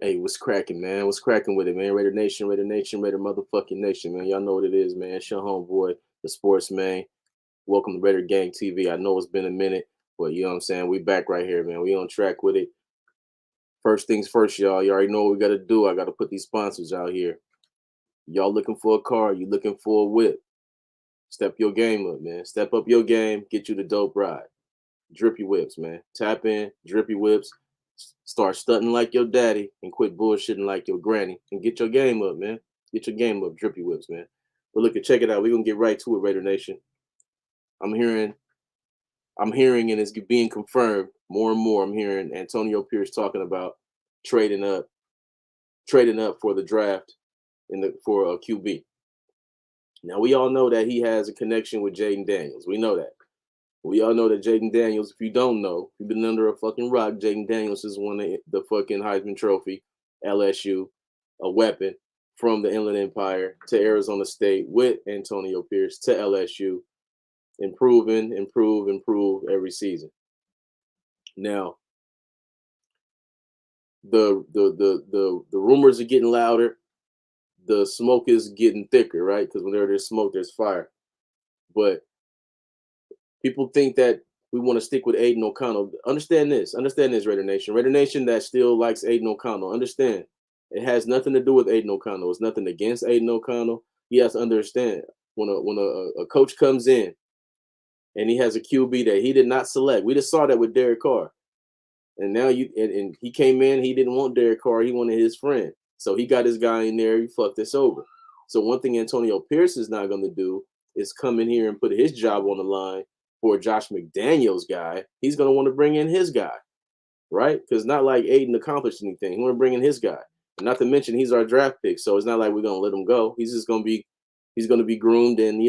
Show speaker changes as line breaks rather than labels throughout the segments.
Hey, what's cracking, man? What's cracking with it, man? Raider Nation, Raider motherfucking Nation, man. Y'all know what it is, man. It's your homeboy, the sports man. Welcome to Raider Gang TV. I know it's been a minute, but you know what I'm saying? We back right here, man. We on track with it. First things first, y'all. You already know what we got to do. I got to put these sponsors out here. Y'all looking for a car, you looking for a whip. Step your game up, man. Step up your game, get you the dope ride. Drippy Whips, man. Tap in, Drippy Whips. Start stunting like your daddy and quit bullshitting like your granny and get your game up, man. Get your game up, Drippy Whips, man. But look, check it out. We're gonna get right to it, Raider Nation. I'm hearing, I'm hearing, and it's being confirmed more and more. I'm hearing Antonio Pierce talking about trading up, trading up for the draft for a QB. Now we all know that he has a connection with Jaden Daniels. We know that. We all know that Jaden Daniels, if you don't know, you've been under a fucking rock. Jaden Daniels is won the fucking Heisman Trophy, LSU, a weapon from the Inland Empire to Arizona State with Antonio Pierce to LSU, improve every season. Now, the rumors are getting louder, the smoke is getting thicker, right? Because whenever there's smoke, there's fire. But people think that we want to stick with Aiden O'Connell. Understand this, Raider Nation. Raider Nation that still likes Aiden O'Connell. Understand, it has nothing to do with Aiden O'Connell. It's nothing against Aiden O'Connell. He has to understand when a coach comes in and he has a QB that he did not select. We just saw that with Derek Carr, and now and he came in. He didn't want Derek Carr. He wanted his friend. So he got his guy in there. He fucked this over. So one thing Antonio Pierce is not going to do is come in here and put his job on the line for Josh McDaniels guy. He's going to want to bring in his guy, right? Because not like Aiden accomplished anything. He want to bring in his guy. And not to mention he's our draft pick, so it's not like we're going to let him go. He's going to be groomed, and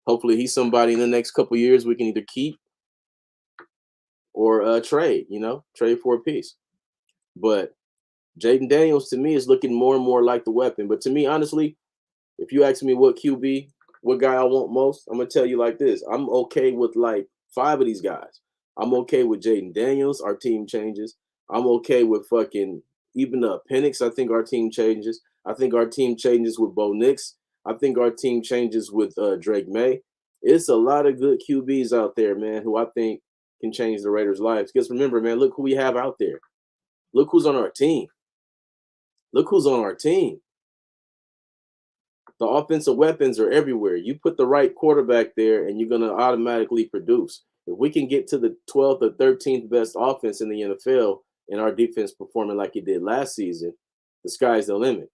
hopefully he's somebody in the next couple years we can either keep or trade. Trade for a piece. But Jaden Daniels to me is looking more and more like the weapon. But to me, honestly, if you ask me what QB, what guy I want most, I'm gonna tell you like this. I'm okay with like 5 of these guys. I'm okay with Jaden Daniels. Our team changes. I'm okay with fucking even Penix. I think our team changes. I think our team changes with Bo Nix. I think our team changes with Drake May. It's a lot of good QBs out there, man, who I think can change the Raiders' lives. Because remember, man, look who we have out there. Look who's on our team. Look who's on our team. The offensive weapons are everywhere. You put the right quarterback there, and you're going to automatically produce. If we can get to the 12th or 13th best offense in the NFL and our defense performing like it did last season, the sky's the limit.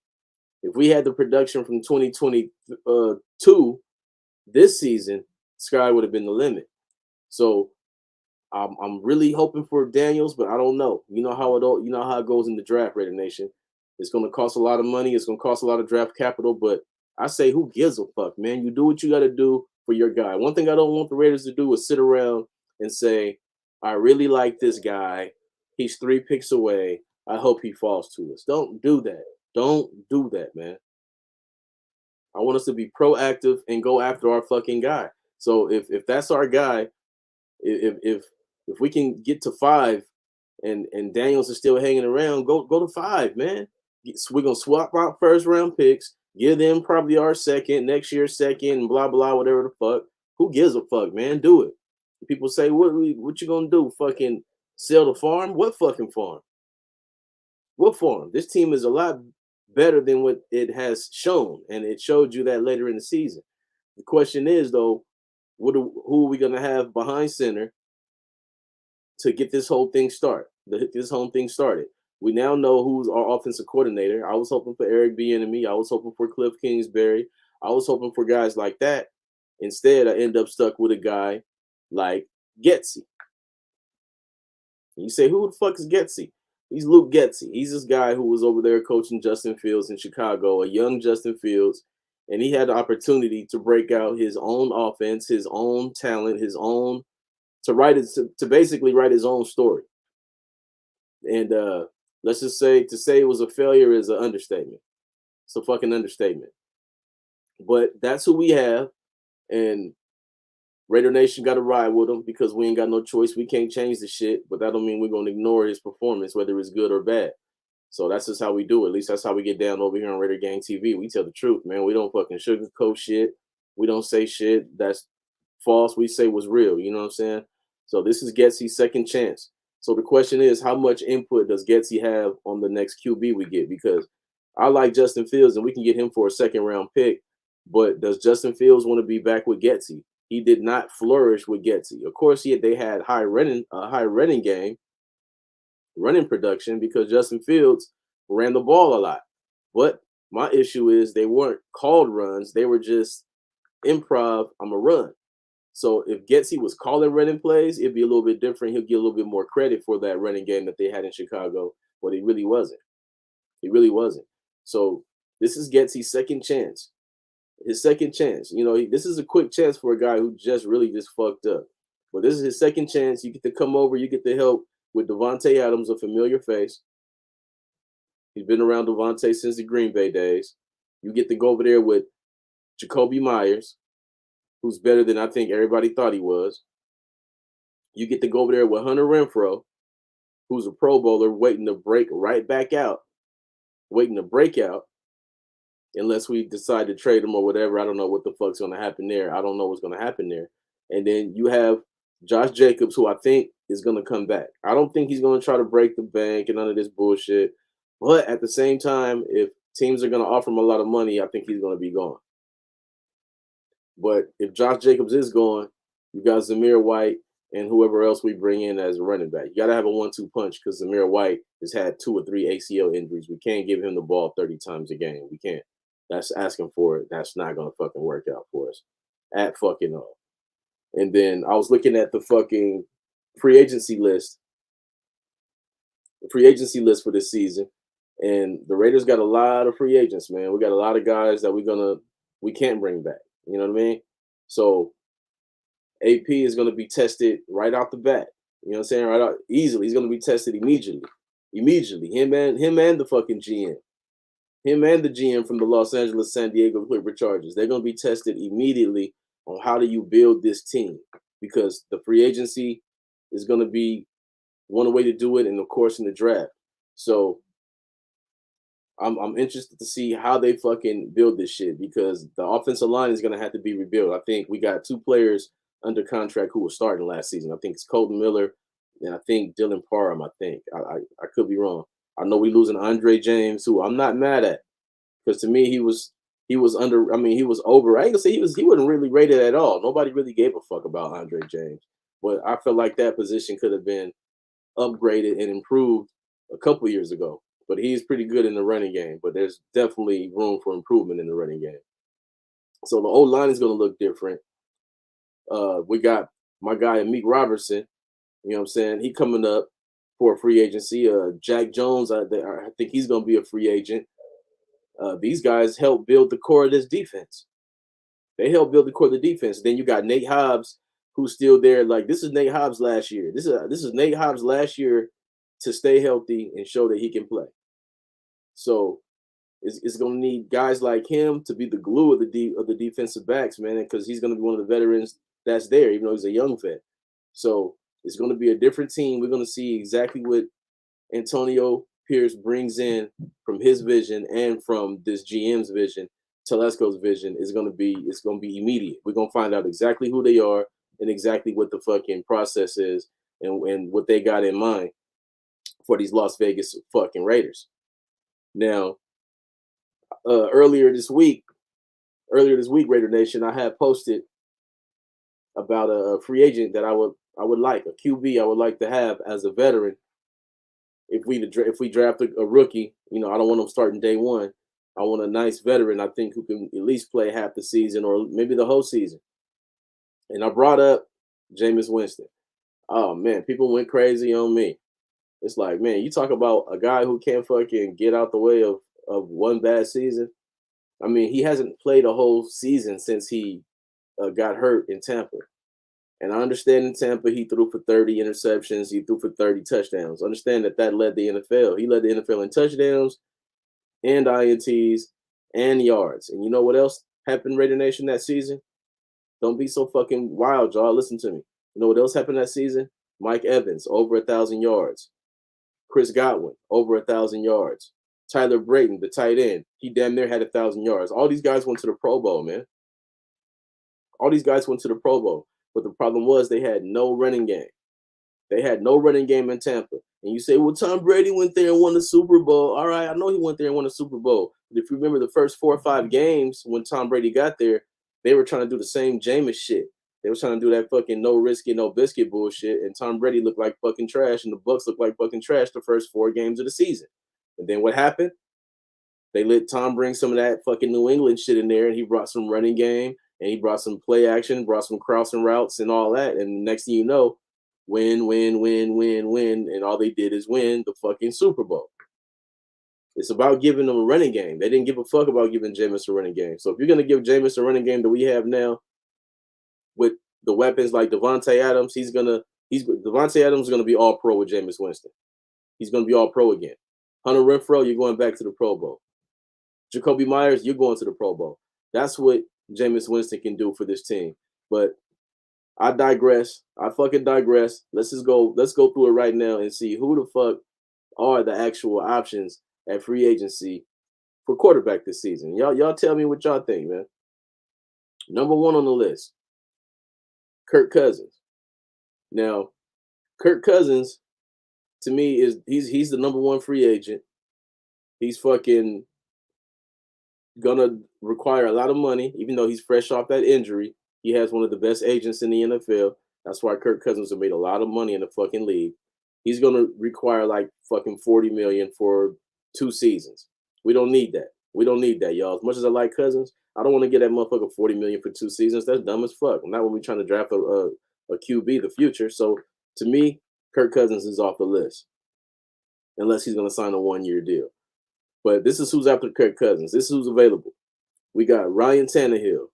If we had the production from 2022 this season, sky would have been the limit. So I'm really hoping for Daniels, but I don't know. You know how it goes in the draft, Raider Nation. It's going to cost a lot of money. It's going to cost a lot of draft capital, but I say, who gives a fuck, man? You do what you got to do for your guy. One thing I don't want the Raiders to do is sit around and say, I really like this guy. He's 3 picks away. I hope he falls to us. Don't do that. Don't do that, man. I want us to be proactive and go after our fucking guy. So if that's our guy, if we can get to 5 and Daniels is still hanging around, go to 5, man. We're gonna swap out first round picks, give them probably our second, next year second, and blah blah, whatever the fuck. Who gives a fuck, man? Do it. People say, what you gonna do? Fucking sell the farm? What fucking farm? What farm? This team is a lot better than what it has shown, and it showed you that later in the season. The question is though, who are we gonna have behind center to get this whole thing started? We now know who's our offensive coordinator. I was hoping for Eric Bieniemy. I was hoping for Cliff Kingsbury. I was hoping for guys like that. Instead, I end up stuck with a guy like Getsy. You say, who the fuck is Getsy? He's Luke Getsy. He's this guy who was over there coaching Justin Fields in Chicago, a young Justin Fields, and he had the opportunity to break out his own offense, his own talent, his own to basically write his own story. And let's just say to say it was a failure is an understatement. It's a fucking understatement. But that's who we have, and Raider Nation got to ride with him because we ain't got no choice. We can't change the shit, but that don't mean we're gonna ignore his performance, whether it's good or bad. So that's just how we do it. At least that's how we get down over here on Raider Gang TV. We tell the truth, man. We don't fucking sugarcoat shit. We don't say shit that's false. We say what's real. You know what I'm saying? So this is Getsy's second chance. So the question is, how much input does Getsy have on the next QB we get? Because I like Justin Fields, and we can get him for a second round pick. But does Justin Fields want to be back with Getsy? He did not flourish with Getsy. Of course, they had high running game, running production because Justin Fields ran the ball a lot. But my issue is they weren't called runs; they were just improv. I'm a run. So if Getsy was calling running plays, it'd be a little bit different. He'll get a little bit more credit for that running game that they had in Chicago, but he really wasn't. He really wasn't. So this is Getsy's second chance. His second chance. You know, this is a quick chance for a guy who just fucked up. But this is his second chance. You get to come over. You get to help with Davante Adams, a familiar face. He's been around Davante since the Green Bay days. You get to go over there with Jacoby Myers, who's better than I think everybody thought he was. You get to go over there with Hunter Renfrow, who's a Pro Bowler, waiting to break right back out, waiting to break out, unless we decide to trade him or whatever. I don't know what the fuck's going to happen there. I don't know what's going to happen there. And then you have Josh Jacobs, who I think is going to come back. I don't think he's going to try to break the bank and none of this bullshit. But at the same time, if teams are going to offer him a lot of money, I think he's going to be gone. But if Josh Jacobs is gone, you got Zamir White and whoever else we bring in as a running back. You got to have a 1-2 punch because Zamir White has had 2 or 3 ACL injuries. We can't give him the ball 30 times a game. We can't. That's asking for it. That's not going to fucking work out for us at fucking all. And then I was looking at the fucking free agency list for this season. And the Raiders got a lot of free agents, man. We got a lot of guys that we can't bring back. You know what I mean? So AP is going to be tested right out the bat. You know what I'm saying? Right out easily. He's going to be tested immediately. Immediately. Him and the fucking GM. Him and the GM from the Los Angeles San Diego Clipper Chargers. They're going to be tested immediately on how do you build this team, because the free agency is going to be one way to do it, and of course in the draft. So I'm interested to see how they fucking build this shit, because the offensive line is going to have to be rebuilt. I think we got 2 players under contract who were starting last season. I think it's Colton Miller and I think Dylan Parham. I could be wrong. I know we losing Andre James, who I'm not mad at, because to me he was under. I mean, he was over. I ain't gonna say he wasn't really rated at all. Nobody really gave a fuck about Andre James, but I felt like that position could have been upgraded and improved a couple years ago. But he's pretty good in the running game. But there's definitely room for improvement in the running game. So the old line is going to look different. We got my guy Amik Robertson. You know what I'm saying? He coming up for a free agency. Jack Jones, I think he's going to be a free agent. These guys help build the core of this defense. They help build the core of the defense. Then you got Nate Hobbs, who's still there. Like, this is Nate Hobbs last year. This is Nate Hobbs last year to stay healthy and show that he can play. So it's going to need guys like him to be the glue of the defensive backs, man, because he's going to be one of the veterans that's there, even though he's a young vet. So it's going to be a different team. We're going to see exactly what Antonio Pierce brings in from his vision and from this GM's vision. Telesco's vision it's going to be immediate. We're going to find out exactly who they are and exactly what the fucking process is and what they got in mind for these Las Vegas fucking Raiders. Now, earlier this week, Raider Nation, I had posted about a free agent that I would like, a QB I would like to have as a veteran. If we draft a rookie, you know, I don't want him starting day one. I want a nice veteran, I think, who can at least play half the season or maybe the whole season. And I brought up Jameis Winston. Oh man, people went crazy on me. It's like, man, you talk about a guy who can't fucking get out the way of one bad season. I mean, he hasn't played a whole season since he got hurt in Tampa. And I understand in Tampa he threw for 30 interceptions. He threw for 30 touchdowns. Understand that led the NFL. He led the NFL in touchdowns and INTs and yards. And you know what else happened, Raider Nation, that season? Don't be so fucking wild, y'all. Listen to me. You know what else happened that season? Mike Evans, over 1,000 yards. Chris Godwin, over 1,000 yards. Tyler Brayton, the tight end, he damn near had 1,000 yards. All these guys went to the Pro Bowl, man. All these guys went to the Pro Bowl. But the problem was they had no running game. They had no running game in Tampa. And you say, well, Tom Brady went there and won the Super Bowl. All right, I know he went there and won the Super Bowl. But if you remember the first 4 or 5 games when Tom Brady got there, they were trying to do the same Jameis shit. They were trying to do that fucking no risky, no biscuit bullshit. And Tom Brady looked like fucking trash, and the Bucs looked like fucking trash the first 4 games of the season. And then what happened? They let Tom bring some of that fucking New England shit in there, and he brought some running game, and he brought some play action, brought some crossing routes and all that. And next thing you know, win, and all they did is win the fucking Super Bowl. It's about giving them a running game. They didn't give a fuck about giving Jameis a running game. So if you're gonna give Jameis a running game that we have now, with the weapons like Devontae Adams, Devontae Adams is gonna be all pro with Jameis Winston. He's gonna be all pro again. Hunter Renfrow, you're going back to the Pro Bowl. Jacoby Myers, you're going to the Pro Bowl. That's what Jameis Winston can do for this team. But I digress. I fucking digress. Let's go through it right now and see who the fuck are the actual options at free agency for quarterback this season. Y'all tell me what y'all think, man. Number 1 on the list, Kirk Cousins. Now, Kirk Cousins, to me, he's the number 1 free agent. He's fucking gonna require a lot of money, even though he's fresh off that injury. He has one of the best agents in the NFL. That's why Kirk Cousins have made a lot of money in the fucking league. He's gonna require like fucking $40 million for 2 seasons. We don't need that. We don't need that, y'all. As much as I like Cousins, I don't want to get that motherfucker $40 million for 2 seasons. That's dumb as fuck. Not when we're trying to draft a QB the future. So to me, Kirk Cousins is off the list, unless he's gonna sign a 1-year deal. But this is who's after Kirk Cousins. This is who's available. We got Ryan Tannehill.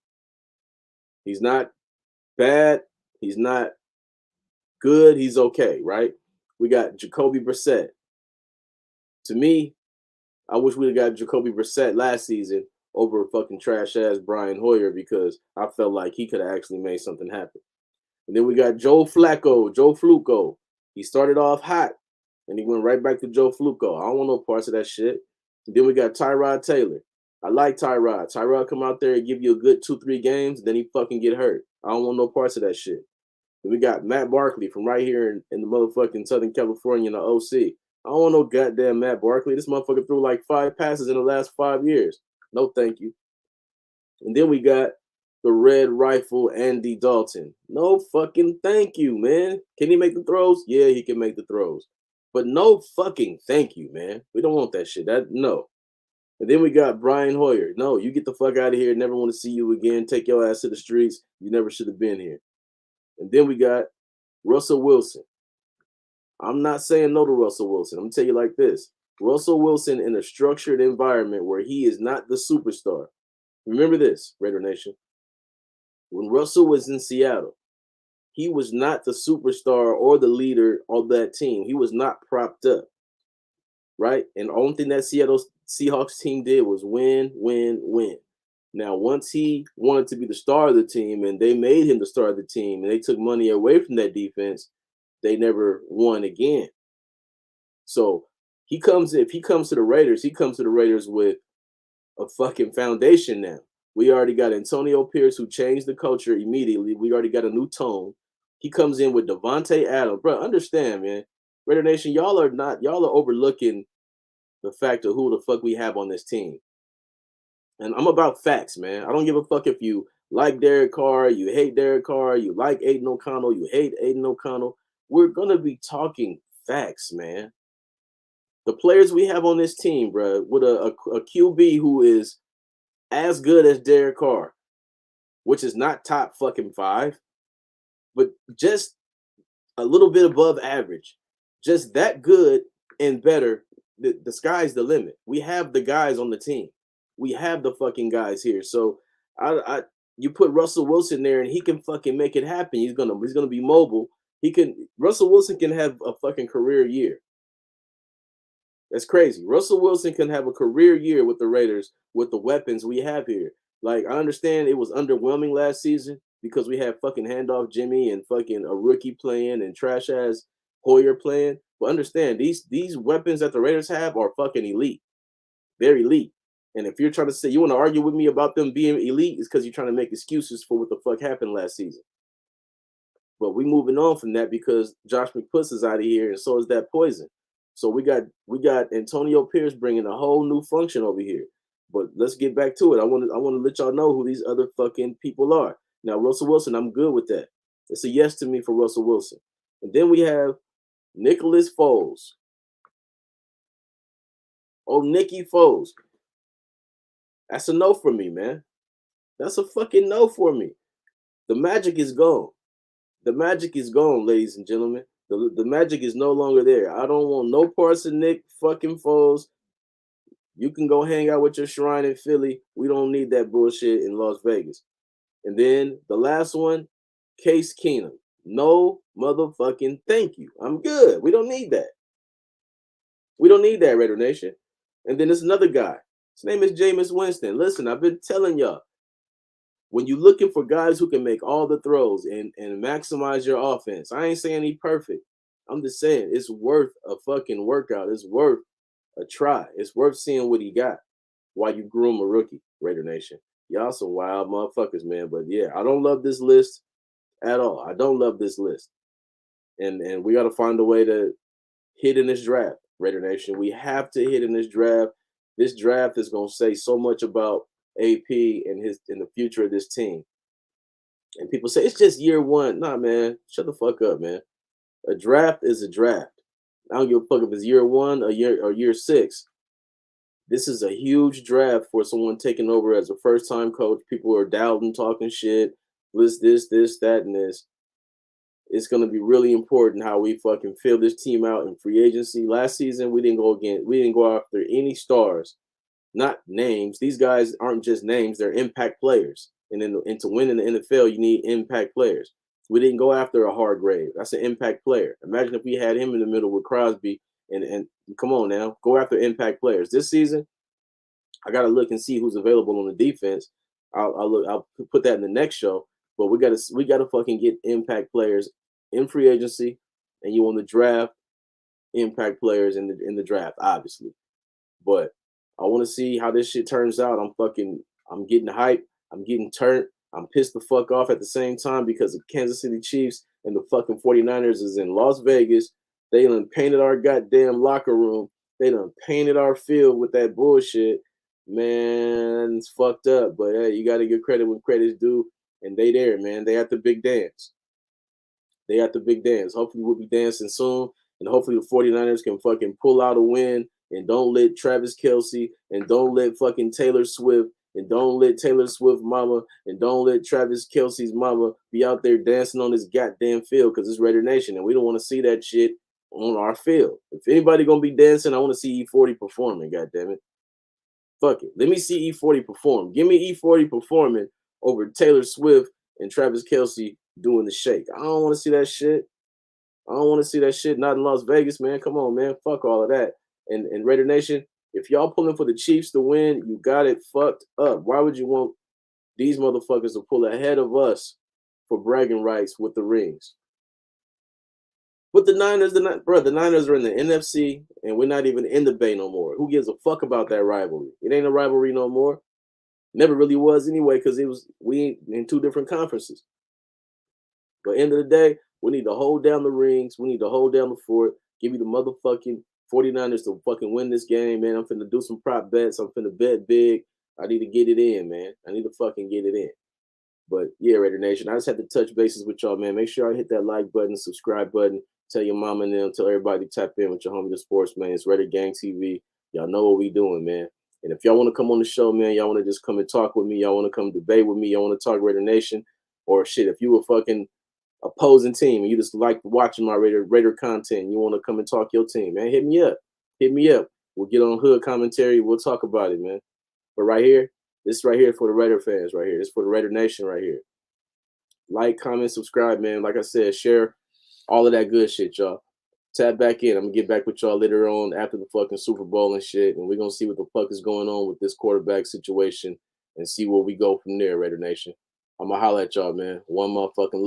He's not bad. He's not good. He's okay, right? We got Jacoby Brissett. To me, I wish we'd have got Jacoby Brissett last season over fucking trash-ass Brian Hoyer, because I felt like he could have actually made something happen. And then we got Joe Flacco. He started off hot, and he went right back to Joe Flacco. I don't want no parts of that shit. And then we got Tyrod Taylor. I like Tyrod. Tyrod come out there and give you a good 2-3 games, then he fucking get hurt. I don't want no parts of that shit. Then we got Matt Barkley from right here in the motherfucking Southern California in the OC. I don't want no goddamn Matt Barkley. This motherfucker threw like 5 passes in the last 5 years. No, thank you. And then we got the Red Rifle Andy Dalton. No fucking thank you, man. Can he make the throws? Yeah, he can make the throws. But no fucking thank you, man. We don't want that shit. No. And then we got Brian Hoyer. No, you get the fuck out of here. Never want to see you again. Take your ass to the streets. You never should have been here. And then we got Russell Wilson. I'm not saying no to Russell Wilson. I'm going to tell you like this. Russell Wilson in a structured environment where he is not the superstar. Remember this, Raider Nation. When Russell was in Seattle, he was not the superstar or the leader of that team. He was not propped up, right? And the only thing that Seattle Seahawks team did was win. Now, once he wanted to be the star of the team and they made him the star of the team and they took money away from that defense, they never won again. So if he comes to the Raiders, he comes to the Raiders with a fucking foundation now. We already got Antonio Pierce, who changed the culture immediately. We already got a new tone. He comes in with Devontae Adams. Bro, understand, man. Raider Nation, y'all are overlooking the fact of who the fuck we have on this team. And I'm about facts, man. I don't give a fuck if you like Derek Carr, you hate Derek Carr, you like Aiden O'Connell, you hate Aiden O'Connell. We're going to be talking facts, man. The players we have on this team, bro, with a QB who is as good as Derek Carr, which is not top fucking 5, but just a little bit above average. Just that good and better. The sky's the limit. We have the guys on the team. We have the fucking guys here. So you put Russell Wilson there and he can fucking make it happen. He's gonna be mobile. Russell Wilson can have a fucking career year. That's crazy. Russell Wilson can have a career year with the Raiders with the weapons we have here. Like, I understand it was underwhelming last season because we had fucking handoff Jimmy and fucking a rookie playing and trash ass Hoyer playing. But understand, these weapons that the Raiders have are fucking elite. They're elite. And if you're trying to say you want to argue with me about them being elite, it's because you're trying to make excuses for what the fuck happened last season. But we moving on from that because Josh McPuss is out of here, and so is that poison. So we got Antonio Pierce bringing a whole new function over here. But let's get back to it. I want to let y'all know who these other fucking people are. Now Russell Wilson, I'm good with that. It's a yes to me for Russell Wilson. And then we have Nicholas Foles. Oh, Nicky Foles. That's a no for me, man. That's a fucking no for me. The magic is gone. The magic is gone, ladies and gentlemen. The magic is no longer there. I don't want no parts of Nick fucking Foles. You can go hang out with your shrine in Philly. We don't need that bullshit in Las Vegas. And then the last one, Case Keenum. No motherfucking thank you. I'm good. We don't need that. We don't need that, Raider Nation. And then there's another guy. His name is Jameis Winston. Listen, I've been telling y'all, when you're looking for guys who can make all the throws and maximize your offense, I ain't saying he's perfect. I'm just saying it's worth a fucking workout. It's worth a try. It's worth seeing what he got while you groom a rookie, Raider Nation. Y'all some wild motherfuckers, man. But yeah, I don't love this list at all. I don't love this list. And we got to find a way to hit in this draft, Raider Nation. We have to hit in this draft. This draft is going to say so much about AP and the future of this team. And people say it's just year one. Nah, man, shut the fuck up, man. A draft is a draft. I don't give a fuck if it's year one or year six. This is a huge draft for someone taking over as a first-time coach. People are doubting, talking shit, this, that, and this. It's going to be really important how we fucking fill this team out in free agency. Last season, we didn't go after any stars, not names. These guys aren't just names; they're impact players. And to win in the NFL, you need impact players. We didn't go after a Hargrave. That's an impact player. Imagine if we had him in the middle with Crosby. And come on now, go after impact players. This season, I got to look and see who's available on the defense. I'll put that in the next show. But we gotta fucking get impact players in free agency, and you want to draft impact players in the draft, obviously. But I want to see how this shit turns out. I'm getting hyped. I'm getting turned. I'm pissed the fuck off at the same time because the Kansas City Chiefs and the fucking 49ers is in Las Vegas. They done painted our goddamn locker room. They done painted our field with that bullshit. Man, it's fucked up. But hey, you got to give credit when credit's due. And they there, man. They at the big dance. They at the big dance. Hopefully we'll be dancing soon. And hopefully the 49ers can fucking pull out a win and don't let Travis Kelce and don't let fucking Taylor Swift and don't let Taylor Swift mama and don't let Travis Kelce's mama be out there dancing on this goddamn field because it's Raider Nation and we don't want to see that shit on our field. If anybody gonna be dancing, I want to see E40 performing, goddammit. Fuck it. Let me see E40 perform. Give me E40 performing over Taylor Swift and Travis Kelce doing the shake. I don't want to see that shit. I don't want to see that shit. Not in Las Vegas, man. Come on, man. Fuck all of that. And Raider Nation, if y'all pulling for the Chiefs to win, you got it fucked up. Why would you want these motherfuckers to pull ahead of us for bragging rights with the rings? But the Niners are in the NFC, and we're not even in the Bay no more. Who gives a fuck about that rivalry? It ain't a rivalry no more. Never really was anyway, because we in two different conferences. But end of the day, we need to hold down the rings. We need to hold down the fort. Give me the motherfucking 49ers to fucking win this game, man. I'm finna do some prop bets. I'm finna bet big. I need to get it in, man. I need to fucking get it in. But yeah, Raider Nation, I just had to touch bases with y'all, man. Make sure I hit that like button, subscribe button. Tell your mom and them, tell everybody to tap in with your homie the sports, man. It's Raider Gang TV. Y'all know what we doing, man. And if y'all want to come on the show, man, y'all want to just come and talk with me, y'all want to come debate with me, y'all want to talk Raider Nation, or shit, if you a fucking opposing team and you just like watching my Raider content, you want to come and talk your team, man, hit me up. Hit me up. We'll get on hood commentary. We'll talk about it, man. But right here, this right here for the Raider fans right here. This for the Raider Nation right here. Like, comment, subscribe, man. Like I said, share all of that good shit, y'all. Tap back in. I'm going to get back with y'all later on after the fucking Super Bowl and shit. And we're going to see what the fuck is going on with this quarterback situation and see where we go from there, Raider Nation. I'm going to holler at y'all, man. One motherfucking